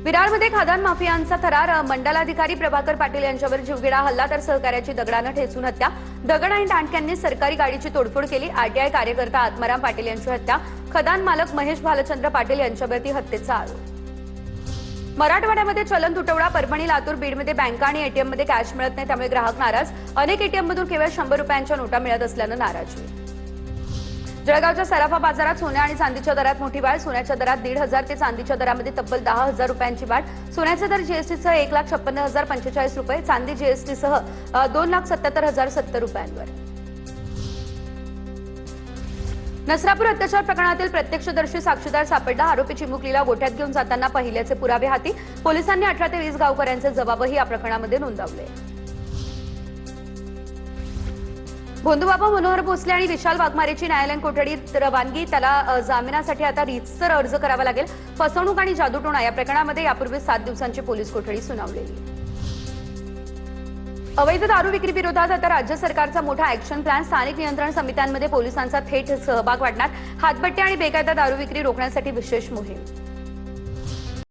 विरारमध्ये खादान माफियांचा थरार, मंडलाधिकारी प्रभाकर पाटील यांच्यावर जीवघेणा हल्ला तर सहकार्याची दगडाने ठेचून हत्या। दगड आणि दांडक्यांनी सरकारी गाडीची तोडफोड केली। आरटीआय कार्यकर्ता आत्माराम पाटील यांची हत्या। खदान मालक महेश भालचंद्र पाटील यांच्यावरती हत्येचा आरोप। मराठवाड्यामध्ये चलन तुटवडा, परभणी, लातूर, बीडमध्ये बँका आणि एटीएममध्ये कॅश मिळत नाही, त्यामुळे ग्राहक नाराज। अनेक एटीएममधून केवळ 100 रुपयांच्या नोटा मिळत असल्यानं नाराजी। जळगावच्या सराफा बाजारात सोन्या आणि चांदीच्या दरात मोठी वाढ। सोन्याच्या दरात 1,500 ते चांदीच्या दरामध्ये तब्बल 10,000 रुपयांची वाढ। सोन्याचा दर जीएसटीसह 1,56,045 रुपये, चांदी जीएसटीसह 2,77,070 रुपयांवर। नसरापूर अत्याचार प्रकरणातील प्रत्यक्षदर्शी साक्षीदार सापडला। आरोपी चिमुकलीला गोठ्यात घेऊन जाताना पाहिल्याचे पुरावे हाती। पोलिसांनी 18 ते 20 गावकऱ्यांचे जबाबही या प्रकरणामध्ये नोंदवले। भोंदूबाबा मनोहर भोसले आणि विशाल वाघमारेची न्यायालयीन कोठडीत रवानगी। त्याला जामिनासाठी आता रीतसर अर्ज करावा लागेल। फसवणूक आणि जादूटोणा या प्रकरणामध्ये यापूर्वी 7 दिवसांची पोलीस कोठडी सुनावलेली। अवैध दारू विक्री विरोधात आता राज्य सरकारचा मोठा ऍक्शन प्लॅन। स्थानिक नियंत्रण समित्यांमध्ये पोलिसांचा थेट सहभाग वाढणार। हातभट्टी आणि बेकायदा दारू विक्री रोखण्यासाठी विशेष मोहीम।